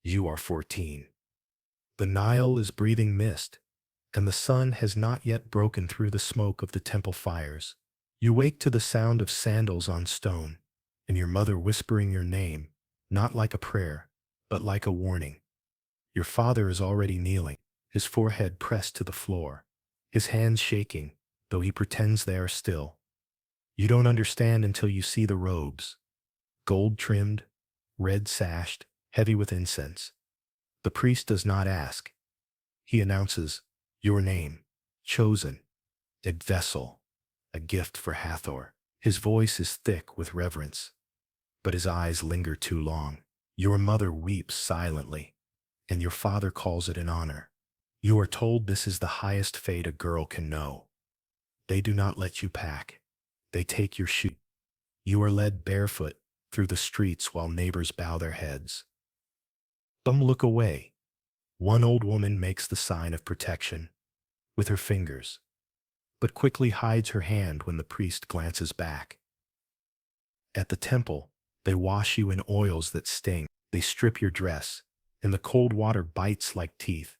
You are 14. The Nile is breathing mist, and the sun has not yet broken through the smoke of the temple fires. You wake to the sound of sandals on stone, and your mother whispering your name, not like a prayer, but like a warning. Your father is already kneeling, his forehead pressed to the floor, his hands shaking, though he pretends they are still. You don't understand until you see the robes, gold-trimmed, red-sashed, heavy with incense. The priest does not ask. He announces, your name, chosen, a vessel, a gift for Hathor. His voice is thick with reverence, but his eyes linger too long. Your mother weeps silently, and your father calls it an honor. You are told this is the highest fate a girl can know. They do not let you pack. They take your shoe. You are led barefoot through the streets while neighbors bow their heads. Some look away. One old woman makes the sign of protection with her fingers, but quickly hides her hand when the priest glances back. At the temple, they wash you in oils that sting. They strip your dress, and the cold water bites like teeth.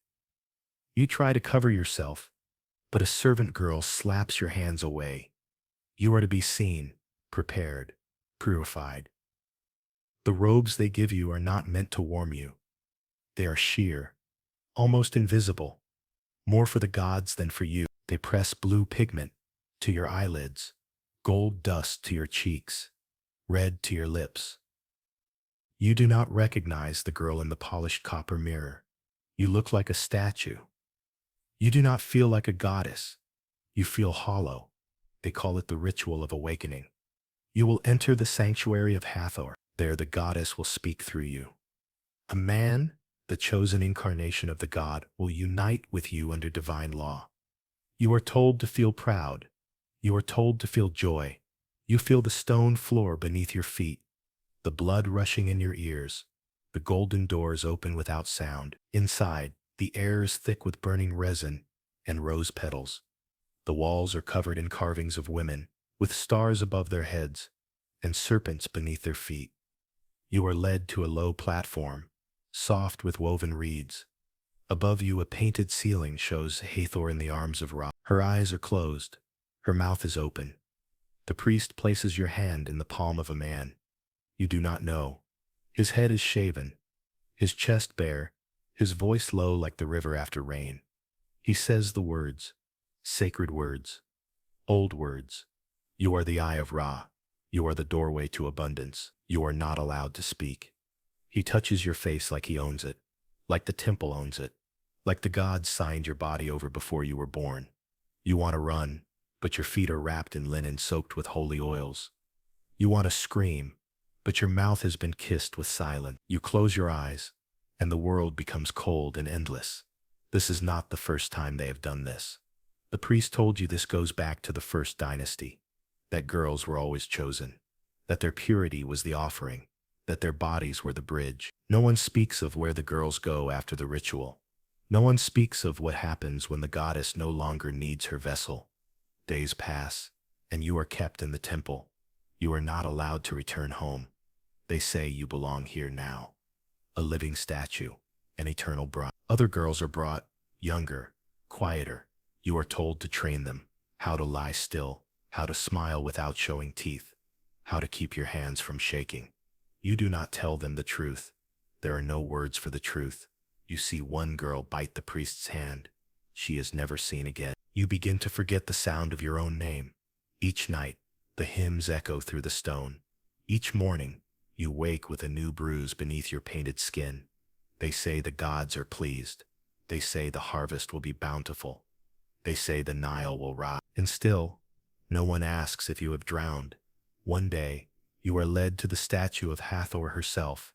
You try to cover yourself, but a servant girl slaps your hands away. You are to be seen, prepared, purified. The robes they give you are not meant to warm you. They are sheer, almost invisible, more for the gods than for you. They press blue pigment to your eyelids, gold dust to your cheeks, red to your lips. You do not recognize the girl in the polished copper mirror. You look like a statue. You do not feel like a goddess. You feel hollow. They call it the ritual of awakening. You will enter the sanctuary of Hathor. There the goddess will speak through you. A man, the chosen incarnation of the god, will unite with you under divine law. You are told to feel proud. You are told to feel joy. You feel the stone floor beneath your feet, the blood rushing in your ears. The golden doors open without sound. Inside, the air is thick with burning resin and rose petals. The walls are covered in carvings of women, with stars above their heads and serpents beneath their feet. You are led to a low platform, soft with woven reeds. Above you, a painted ceiling shows Hathor in the arms of Ra. Her eyes are closed. Her mouth is open. The priest places your hand in the palm of a man you do not know. His head is shaven, his chest bare, his voice low like the river after rain. He says the words, sacred words, old words. You are the eye of Ra. You are the doorway to abundance. You are not allowed to speak. He touches your face like he owns it, like the temple owns it, like the gods signed your body over before you were born. You want to run, but your feet are wrapped in linen soaked with holy oils. You want to scream, but your mouth has been kissed with silence. You close your eyes, and the world becomes cold and endless. This is not the first time they have done this. The priest told you this goes back to the first dynasty, that girls were always chosen, that their purity was the offering, that their bodies were the bridge. No one speaks of where the girls go after the ritual. No one speaks of what happens when the goddess no longer needs her vessel. Days pass, and you are kept in the temple. You are not allowed to return home. They say you belong here now, a living statue, an eternal bride. Other girls are brought, younger, quieter. You are told to train them, how to lie still, how to smile without showing teeth, how to keep your hands from shaking. You do not tell them the truth. There are no words for the truth. You see one girl bite the priest's hand. She is never seen again. You begin to forget the sound of your own name. Each night, the hymns echo through the stone. Each morning, you wake with a new bruise beneath your painted skin. They say the gods are pleased. They say the harvest will be bountiful. They say the Nile will rise. And still, no one asks if you have drowned. One day, you are led to the statue of Hathor herself,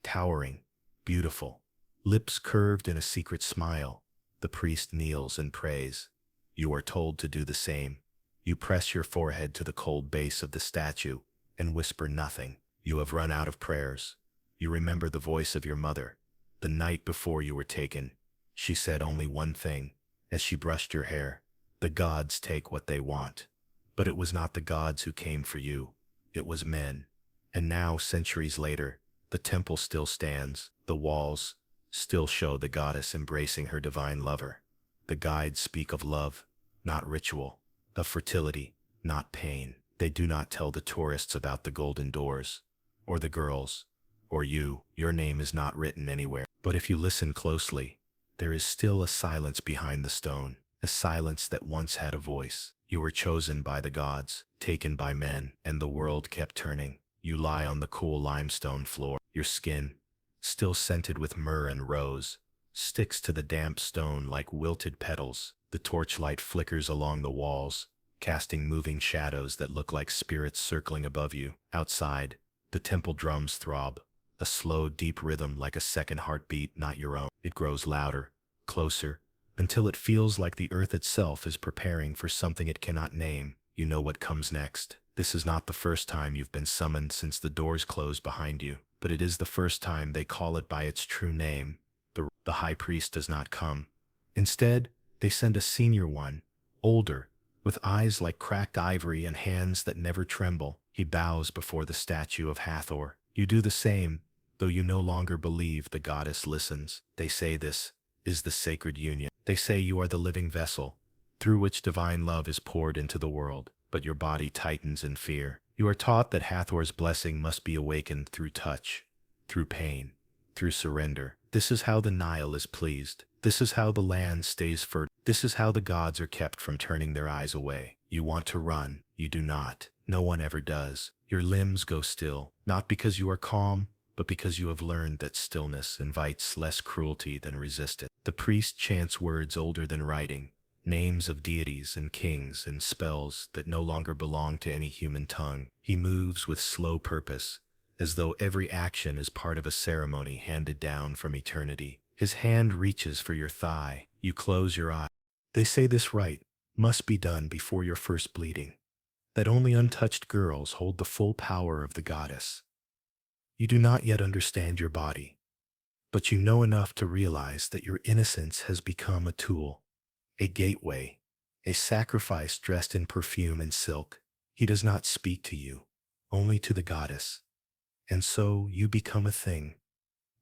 towering, beautiful, lips curved in a secret smile. The priest kneels and prays. You are told to do the same. You press your forehead to the cold base of the statue and whisper nothing. You have run out of prayers. You remember the voice of your mother. The night before you were taken, she said only one thing as she brushed your hair. The gods take what they want. But it was not the gods who came for you. It was men. And now, centuries later, the temple still stands, The walls still show the goddess embracing her divine lover. The guides speak of love, not ritual, of fertility, not pain. They do not tell the tourists about the golden doors, or the girls, or you. Your name is not written anywhere. But if you listen closely, there is still a silence behind the stone, a silence that once had a voice. You were chosen by the gods, taken by men, and the world kept turning. You lie on the cool limestone floor. Your skin, still scented with myrrh and rose, sticks to the damp stone like wilted petals. The torchlight flickers along the walls, casting moving shadows that look like spirits circling above you. Outside, the temple drums throb, a slow, deep rhythm like a second heartbeat, not your own. It grows louder, closer, until it feels like the earth itself is preparing for something it cannot name. You know what comes next. This is not the first time you've been summoned since the doors closed behind you, but it is the first time they call it by its true name. The high priest does not come. Instead, they send a senior one, older, with eyes like cracked ivory and hands that never tremble. He bows before the statue of Hathor. You do the same, though you no longer believe the goddess listens. They say this is the sacred union. They say you are the living vessel, through which divine love is poured into the world. But your body tightens in fear. You are taught that Hathor's blessing must be awakened through touch, through pain, through surrender. This is how the Nile is pleased. This is how the land stays fertile. This is how the gods are kept from turning their eyes away. You want to run. You do not. No one ever does. Your limbs go still, not because you are calm, but because you have learned that stillness invites less cruelty than resistance. The priest chants words older than writing, names of deities and kings and spells that no longer belong to any human tongue. He moves with slow purpose, as though every action is part of a ceremony handed down from eternity. His hand reaches for your thigh. You close your eyes. They say this rite must be done before your first bleeding, that only untouched girls hold the full power of the goddess. You do not yet understand your body, but you know enough to realize that your innocence has become a tool, a gateway, a sacrifice dressed in perfume and silk. He does not speak to you, only to the goddess. And so you become a thing,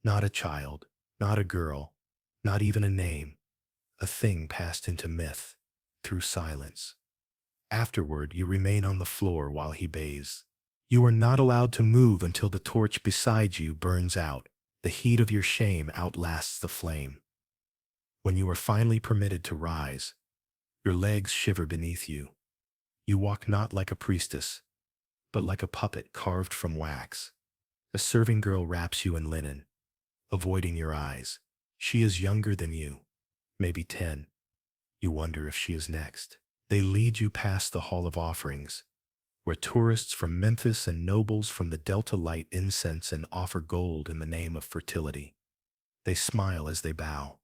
not a child, not a girl, not even a name, a thing passed into myth, through silence. Afterward, you remain on the floor while he bathes. You are not allowed to move until the torch beside you burns out. The heat of your shame outlasts the flame. When you are finally permitted to rise, your legs shiver beneath you. You walk not like a priestess, but like a puppet carved from wax. A serving girl wraps you in linen, avoiding your eyes. She is younger than you, maybe 10. You wonder if she is next. They lead you past the Hall of Offerings, where tourists from Memphis and nobles from the Delta light incense and offer gold in the name of fertility. They smile as they bow.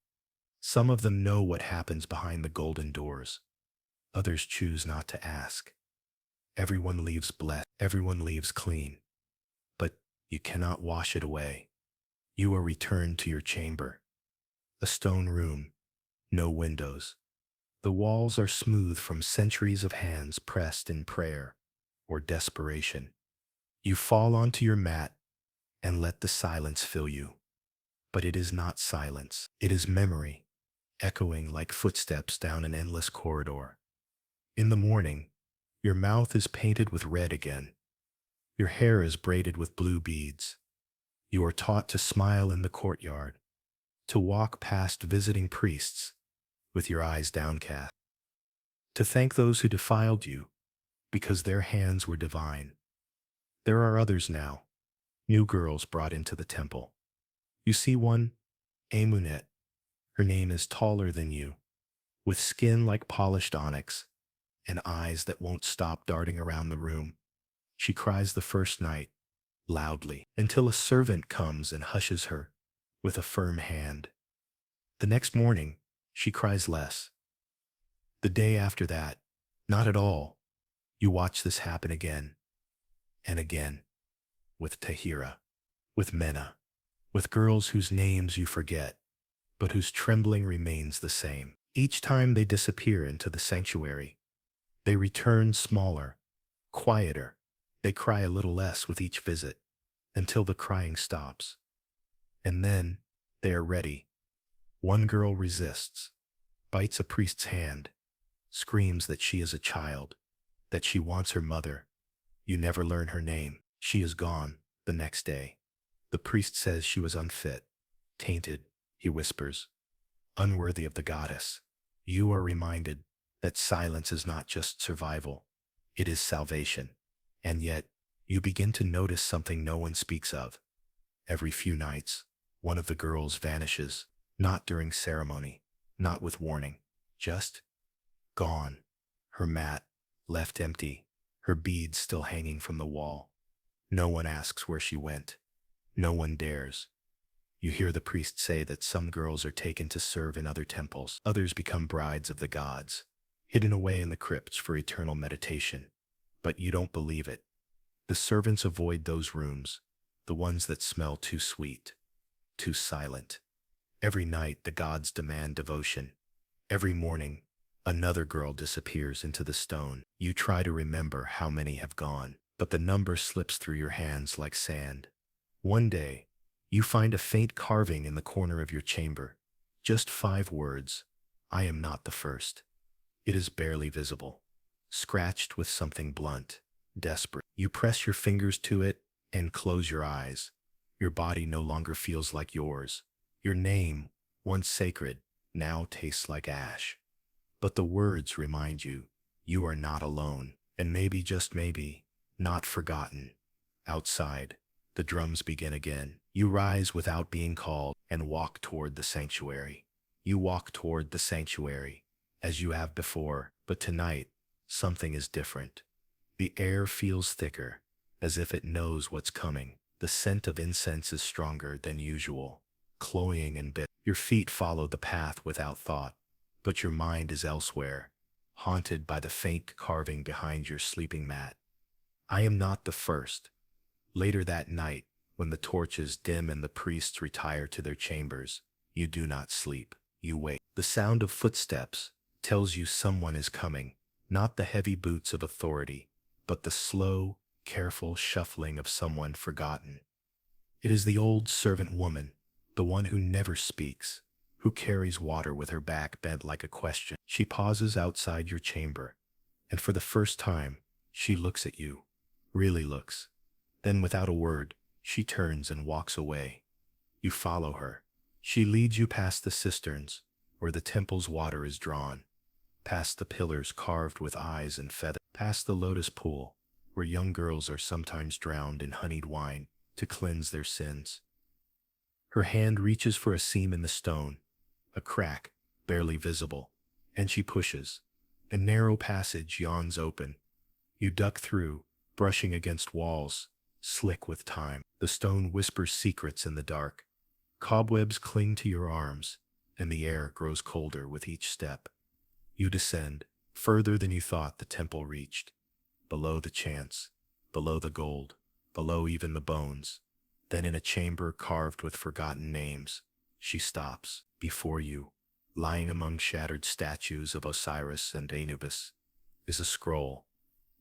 Some of them know what happens behind the golden doors. Others choose not to ask. Everyone leaves blessed. Everyone leaves clean. But you cannot wash it away. You are returned to your chamber. A stone room, no windows. The walls are smooth from centuries of hands pressed in prayer or desperation. You fall onto your mat and let the silence fill you. But it is not silence. It is memory, echoing like footsteps down an endless corridor. In the morning, your mouth is painted with red again. Your hair is braided with blue beads. You are taught to smile in the courtyard, to walk past visiting priests with your eyes downcast, to thank those who defiled you because their hands were divine. There are others now, new girls brought into the temple. You see one, Amunet. Her name is taller than you, with skin like polished onyx and eyes that won't stop darting around the room. She cries the first night, loudly, until a servant comes and hushes her with a firm hand. The next morning, she cries less. The day after that, not at all. You watch this happen again and again, with Tahira, with Mena, with girls whose names you forget, but whose trembling remains the same. Each time they disappear into the sanctuary, they return smaller, quieter. They cry a little less with each visit, until the crying stops. And then they are ready. One girl resists, bites a priest's hand, screams that she is a child, that she wants her mother. You never learn her name. She is gone the next day. The priest says she was unfit, tainted, he whispers, unworthy of the goddess. You are reminded that silence is not just survival, it is salvation. And yet, you begin to notice something no one speaks of. Every few nights, one of the girls vanishes, not during ceremony, not with warning, just gone. Her mat left empty, her beads still hanging from the wall. No one asks where she went. No one dares. You hear the priest say that some girls are taken to serve in other temples, others become brides of the gods, hidden away in the crypts for eternal meditation. But you don't believe it. The servants avoid those rooms, the ones that smell too sweet, too silent. Every night the gods demand devotion. Every morning, another girl disappears into the stone. You try to remember how many have gone, but the number slips through your hands like sand. One day, you find a faint carving in the corner of your chamber. Just 5 words, I am not the first. It is barely visible, scratched with something blunt, desperate. You press your fingers to it and close your eyes. Your body no longer feels like yours. Your name, once sacred, now tastes like ash. But the words remind you, you are not alone, and maybe, just maybe, not forgotten. Outside, the drums begin again. You rise without being called and walk toward the sanctuary. You walk toward the sanctuary, as you have before, but tonight, something is different. The air feels thicker, as if it knows what's coming. The scent of incense is stronger than usual, cloying and bitter. Your feet follow the path without thought, but your mind is elsewhere, haunted by the faint carving behind your sleeping mat. I am not the first. Later that night, when the torches dim and the priests retire to their chambers, you do not sleep. You wait. The sound of footsteps tells you someone is coming, not the heavy boots of authority, but the slow, careful shuffling of someone forgotten. It is the old servant woman, the one who never speaks, who carries water with her back bent like a question. She pauses outside your chamber, and for the first time, she looks at you, really looks. Then, without a word, she turns and walks away. You follow her. She leads you past the cisterns, where the temple's water is drawn, past the pillars carved with eyes and feathers, past the lotus pool, where young girls are sometimes drowned in honeyed wine to cleanse their sins. Her hand reaches for a seam in the stone, a crack, barely visible, and she pushes. A narrow passage yawns open. You duck through, brushing against walls, slick with time. The stone whispers secrets in the dark. Cobwebs cling to your arms, and the air grows colder with each step. You descend, further than you thought the temple reached. Below the chants, below the gold, below even the bones. Then in a chamber carved with forgotten names, she stops. Before you, lying among shattered statues of Osiris and Anubis, is a scroll.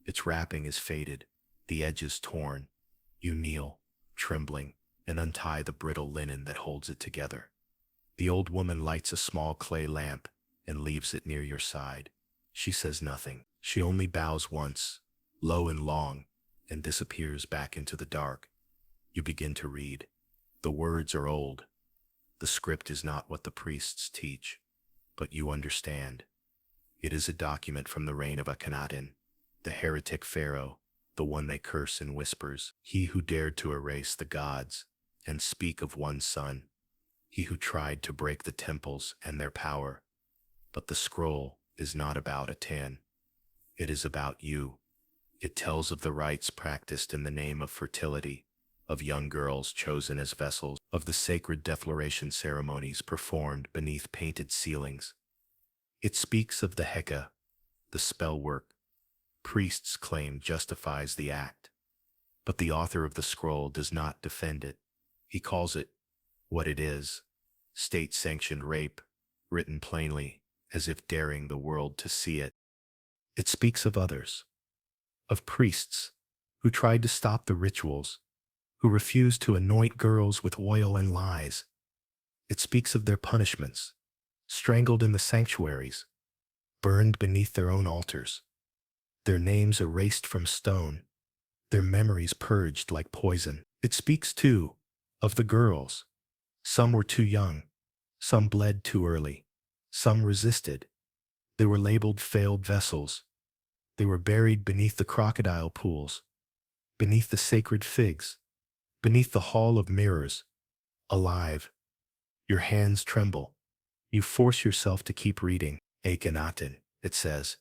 Its wrapping is faded, the edges torn. You kneel, trembling, and untie the brittle linen that holds it together. The old woman lights a small clay lamp and leaves it near your side. She says nothing. She only bows once, low and long, and disappears back into the dark. You begin to read. The words are old. The script is not what the priests teach, but you understand. It is a document from the reign of Akhenaten, the heretic pharaoh, the one they curse in whispers, he who dared to erase the gods and speak of one son, he who tried to break the temples and their power. But the scroll is not about Atan. It is about you. It tells of the rites practiced in the name of fertility, of young girls chosen as vessels, of the sacred defloration ceremonies performed beneath painted ceilings. It speaks of the Heka, the spell work priests claim justifies the act. But the author of the scroll does not defend it. He calls it what it is, state-sanctioned rape, written plainly, as if daring the world to see it. It speaks of others, of priests who tried to stop the rituals, who refuse to anoint girls with oil and lies. It speaks of their punishments, strangled in the sanctuaries, burned beneath their own altars, their names erased from stone, their memories purged like poison. It speaks, too, of the girls. Some were too young, some bled too early, some resisted. They were labeled failed vessels. They were buried beneath the crocodile pools, beneath the sacred figs, beneath the hall of mirrors, alive. Your hands tremble. You force yourself to keep reading. Akhenaten, it says,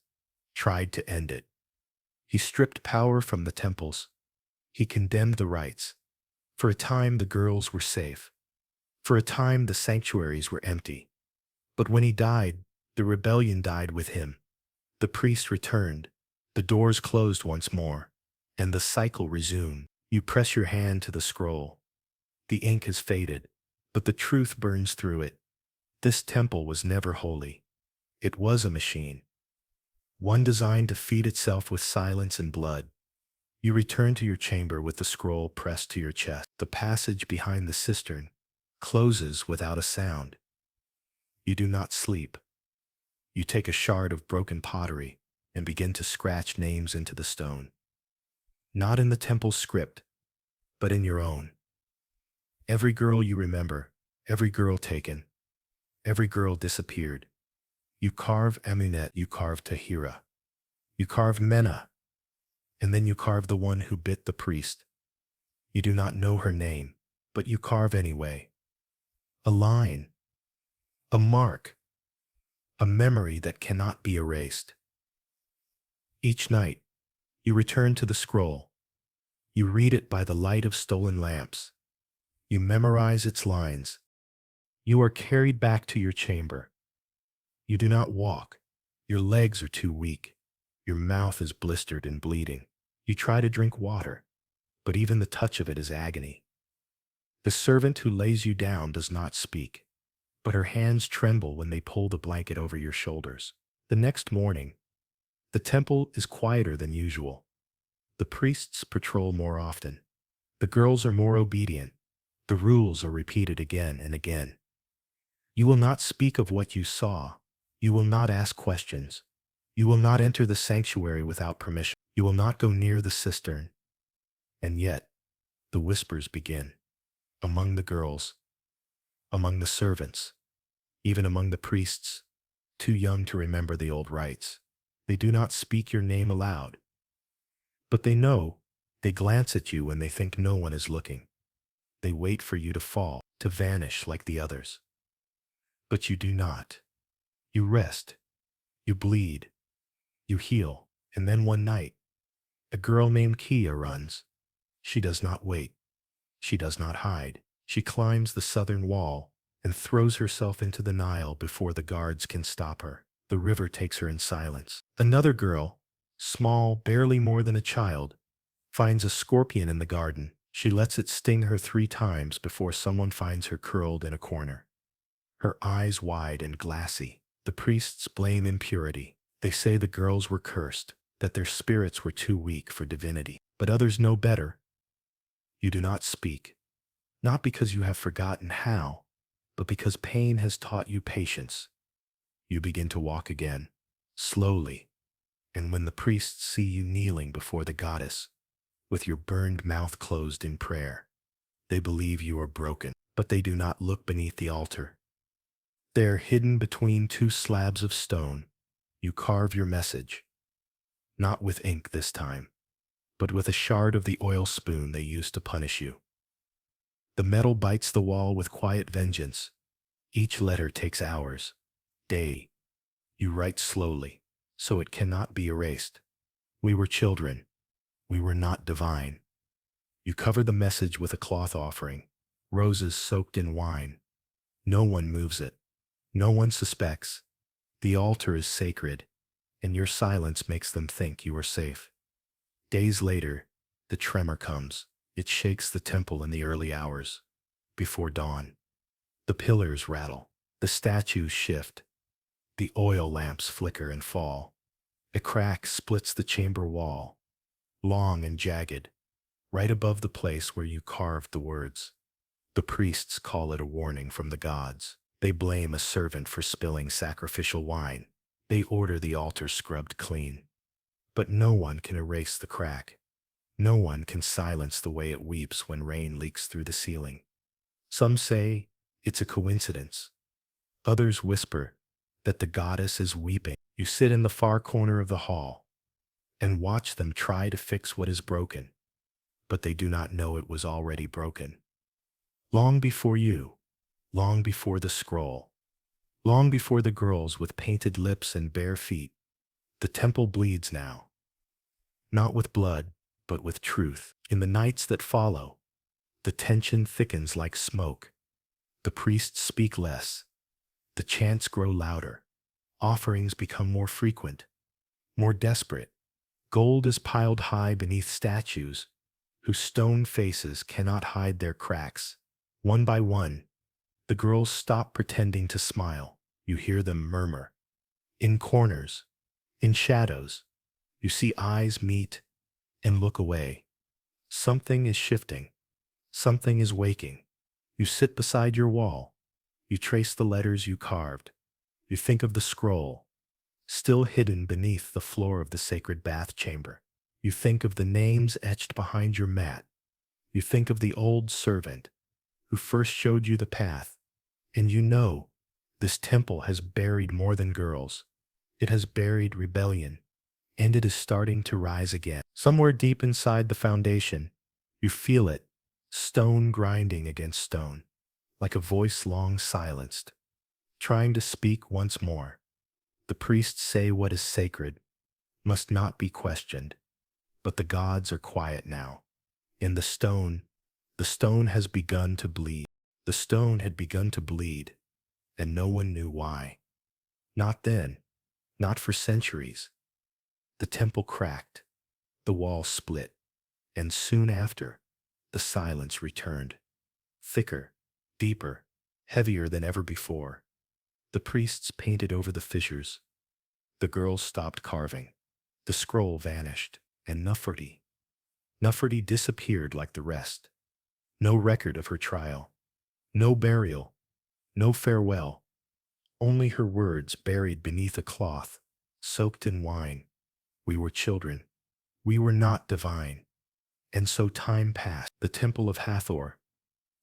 tried to end it. He stripped power from the temples. He condemned the rites. For a time the girls were safe. For a time the sanctuaries were empty. But when he died, the rebellion died with him. The priest returned. The doors closed once more, and the cycle resumed. You press your hand to the scroll. The ink has faded, but the truth burns through it. This temple was never holy. It was a machine, one designed to feed itself with silence and blood. You return to your chamber with the scroll pressed to your chest. The passage behind the cistern closes without a sound. You do not sleep. You take a shard of broken pottery and begin to scratch names into the stone. Not in the temple's script, but in your own. Every girl you remember, every girl taken, every girl disappeared. You carve Amunet, you carve Tahira, you carve Mena, and then you carve the one who bit the priest. You do not know her name, but you carve anyway. A line, a mark, a memory that cannot be erased. Each night, you return to the scroll. You read it by the light of stolen lamps. You memorize its lines. You are carried back to your chamber. You do not walk. Your legs are too weak. Your mouth is blistered and bleeding. You try to drink water, but even the touch of it is agony. The servant who lays you down does not speak, but her hands tremble when they pull the blanket over your shoulders. The next morning, the temple is quieter than usual. The priests patrol more often. The girls are more obedient. The rules are repeated again and again. You will not speak of what you saw. You will not ask questions. You will not enter the sanctuary without permission. You will not go near the cistern. And yet, the whispers begin. Among the girls, among the servants, even among the priests, too young to remember the old rites. They do not speak your name aloud. But they know. They glance at you when they think no one is looking. They wait for you to fall, to vanish like the others. But you do not. You rest. You bleed. You heal. And then one night, a girl named Kia runs. She does not wait. She does not hide. She climbs the southern wall and throws herself into the Nile before the guards can stop her. The river takes her in silence. Another girl, small, barely more than a child, finds a scorpion in the garden. She lets it sting her 3 times before someone finds her curled in a corner. Her eyes wide and glassy. The priests blame impurity. They say the girls were cursed, that their spirits were too weak for divinity. But others know better. You do not speak, not because you have forgotten how, but because pain has taught you patience. You begin to walk again, slowly, and when the priests see you kneeling before the goddess, with your burned mouth closed in prayer, they believe you are broken, but they do not look beneath the altar. There, hidden between 2 slabs of stone, you carve your message, not with ink this time, but with a shard of the oil spoon they used to punish you. The metal bites the wall with quiet vengeance. Each letter takes hours, day. You write slowly, so it cannot be erased. We were children. We were not divine. You cover the message with a cloth offering, roses soaked in wine. No one moves it. No one suspects. The altar is sacred, and your silence makes them think you are safe. Days later, the tremor comes. It shakes the temple in the early hours, before dawn. The pillars rattle. The statues shift. The oil lamps flicker and fall. A crack splits the chamber wall, long and jagged. right above the place where you carved the words. The priests call it a warning from the gods. They blame a servant for spilling sacrificial wine. They order the altar scrubbed clean. But no one can erase the crack. No one can silence the way it weeps when rain leaks through the ceiling. Some say it's a coincidence. Others whisper that the goddess is weeping. You sit in the far corner of the hall and watch them try to fix what is broken, but they do not know it was already broken. Long before you, long before the scroll, long before the girls with painted lips and bare feet, the temple bleeds now. Not with blood, but with truth. In the nights that follow, the tension thickens like smoke. The priests speak less. The chants grow louder. Offerings become more frequent, more desperate. Gold is piled high beneath statues whose stone faces cannot hide their cracks. One by one, the girls stop pretending to smile. You hear them murmur. In corners, in shadows, you see eyes meet and look away. Something is shifting. Something is waking. You sit beside your wall. You trace the letters you carved. You think of the scroll, still hidden beneath the floor of the sacred bath chamber. You think of the names etched behind your mat. You think of the old servant who first showed you the path. And you know, this temple has buried more than girls. It has buried rebellion, and it is starting to rise again. Somewhere deep inside the foundation, you feel it, stone grinding against stone, like a voice long silenced, trying to speak once more. The priests say what is sacred must not be questioned, but the gods are quiet now. In the stone has begun to bleed. The stone had begun to bleed, and no one knew why. Not then, not for centuries. The temple cracked, the wall split, and soon after, the silence returned. Thicker, deeper, heavier than ever before. The priests painted over the fissures. The girls stopped carving. The scroll vanished, and Nufferty disappeared like the rest. No record of her trial, no burial, no farewell, only her words buried beneath a cloth, soaked in wine. We were children. We were not divine. And so time passed. The temple of Hathor,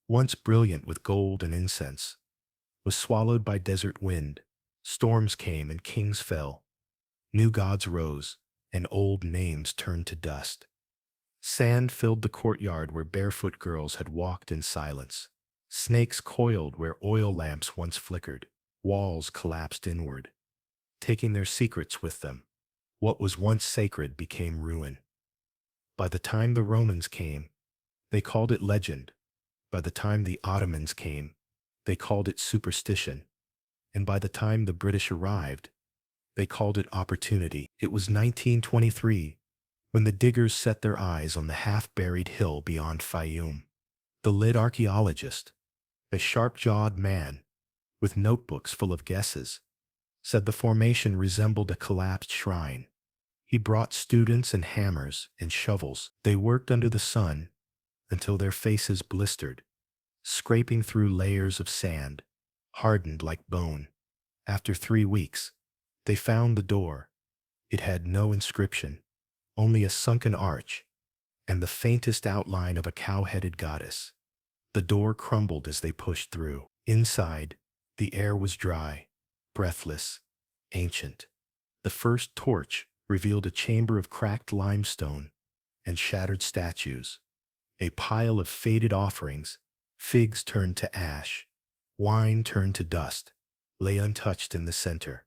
once brilliant with gold and incense, was swallowed by desert wind. Storms came and kings fell. New gods rose, and old names turned to dust. Sand filled the courtyard where barefoot girls had walked in silence. Snakes coiled where oil lamps once flickered. Walls collapsed inward, taking their secrets with them. What was once sacred became ruin. By the time the Romans came, they called it legend. By the time the Ottomans came, they called it superstition. And by the time the British arrived, they called it opportunity. It was 1923 when the diggers set their eyes on the half-buried hill beyond Fayoum. The lead archaeologist, a sharp-jawed man with notebooks full of guesses, said the formation resembled a collapsed shrine. He brought students and hammers and shovels. They worked under the sun until their faces blistered, scraping through layers of sand, hardened like bone. After 3 weeks, they found the door. It had no inscription, only a sunken arch and the faintest outline of a cow-headed goddess. The door crumbled as they pushed through. Inside, the air was dry, breathless, ancient. The first torch revealed a chamber of cracked limestone and shattered statues, a pile of faded offerings. Figs turned to ash, wine turned to dust, lay untouched in the center.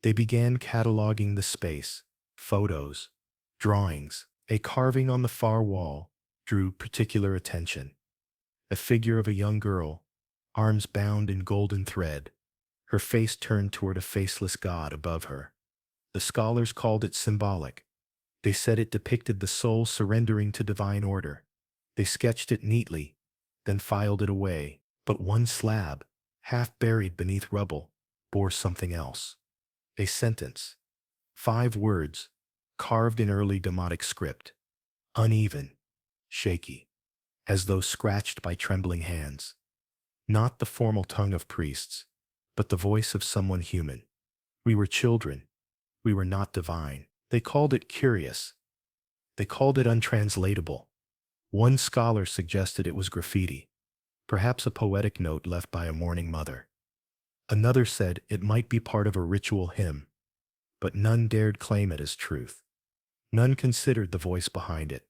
They began cataloging the space. Photos, drawings, a carving on the far wall drew particular attention. A figure of a young girl, arms bound in golden thread, her face turned toward a faceless god above her. The scholars called it symbolic. They said it depicted the soul surrendering to divine order. They sketched it neatly, then filed it away. But one slab, half buried beneath rubble, bore something else. A sentence. 5 words, carved in early Demotic script. Uneven, shaky, as though scratched by trembling hands. Not the formal tongue of priests, but the voice of someone human. We were children. We were not divine. They called it curious. They called it untranslatable. One scholar suggested it was graffiti, perhaps a poetic note left by a mourning mother. Another said it might be part of a ritual hymn, but none dared claim it as truth. None considered the voice behind it.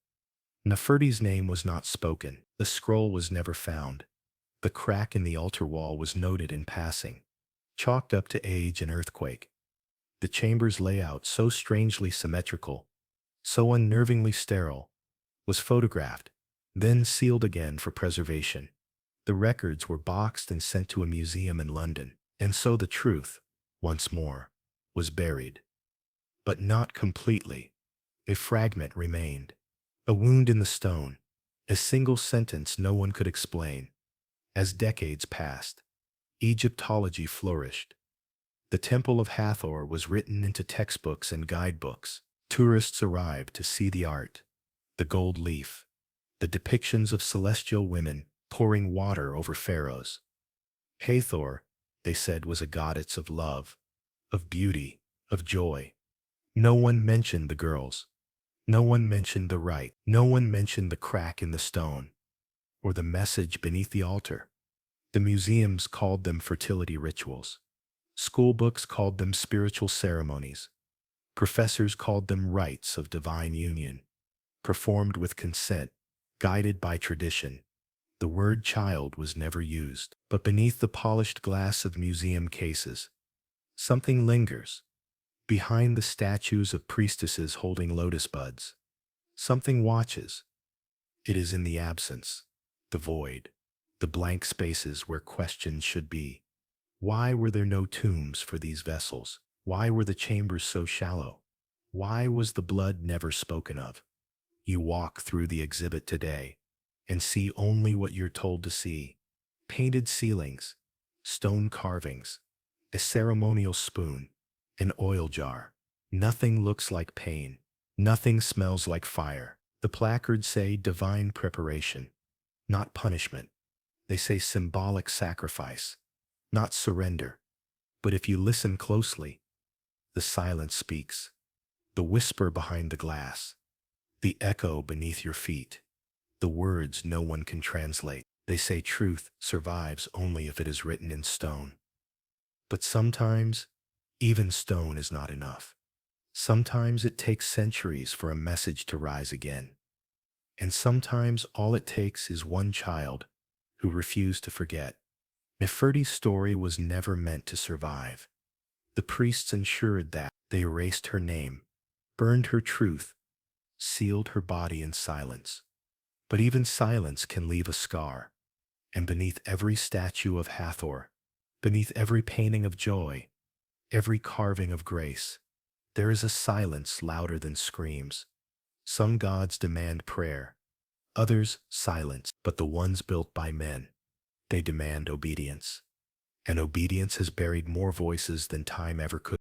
Nefertiti's name was not spoken. The scroll was never found. The crack in the altar wall was noted in passing, chalked up to age and earthquake. The chamber's layout, so strangely symmetrical, so unnervingly sterile, was photographed, then sealed again for preservation. The records were boxed and sent to a museum in London, and so the truth, once more, was buried. But not completely. A fragment remained, a wound in the stone, a single sentence no one could explain. As decades passed, Egyptology flourished. The Temple of Hathor was written into textbooks and guidebooks. Tourists arrived to see the art, the gold leaf, the depictions of celestial women pouring water over pharaohs. Hathor, they said, was a goddess of love, of beauty, of joy. No one mentioned the girls. No one mentioned the rite. No one mentioned the crack in the stone, or the message beneath the altar. The museums called them fertility rituals. School books called them spiritual ceremonies. Professors called them rites of divine union, performed with consent, guided by tradition. The word child was never used, but beneath the polished glass of museum cases, something lingers. Behind the statues of priestesses holding lotus buds, something watches. It is in the absence, the void, the blank spaces where questions should be. Why were there no tombs for these vessels? Why were the chambers so shallow? Why was the blood never spoken of? You walk through the exhibit today and see only what you're told to see. Painted ceilings, stone carvings, a ceremonial spoon, an oil jar. Nothing looks like pain. Nothing smells like fire. The placards say divine preparation, not punishment. They say symbolic sacrifice, not surrender. But if you listen closely, the silence speaks. The whisper behind the glass, the echo beneath your feet, the words no one can translate. They say truth survives only if it is written in stone. But sometimes, even stone is not enough. Sometimes it takes centuries for a message to rise again. And sometimes all it takes is one child who refused to forget. Nefertiti's story was never meant to survive. The priests ensured that. They erased her name, burned her truth, sealed her body in silence. But even silence can leave a scar. And beneath every statue of Hathor, beneath every painting of joy, every carving of grace, there is a silence louder than screams. Some gods demand prayer, others silence, but the ones built by men, they demand obedience. And obedience has buried more voices than time ever could.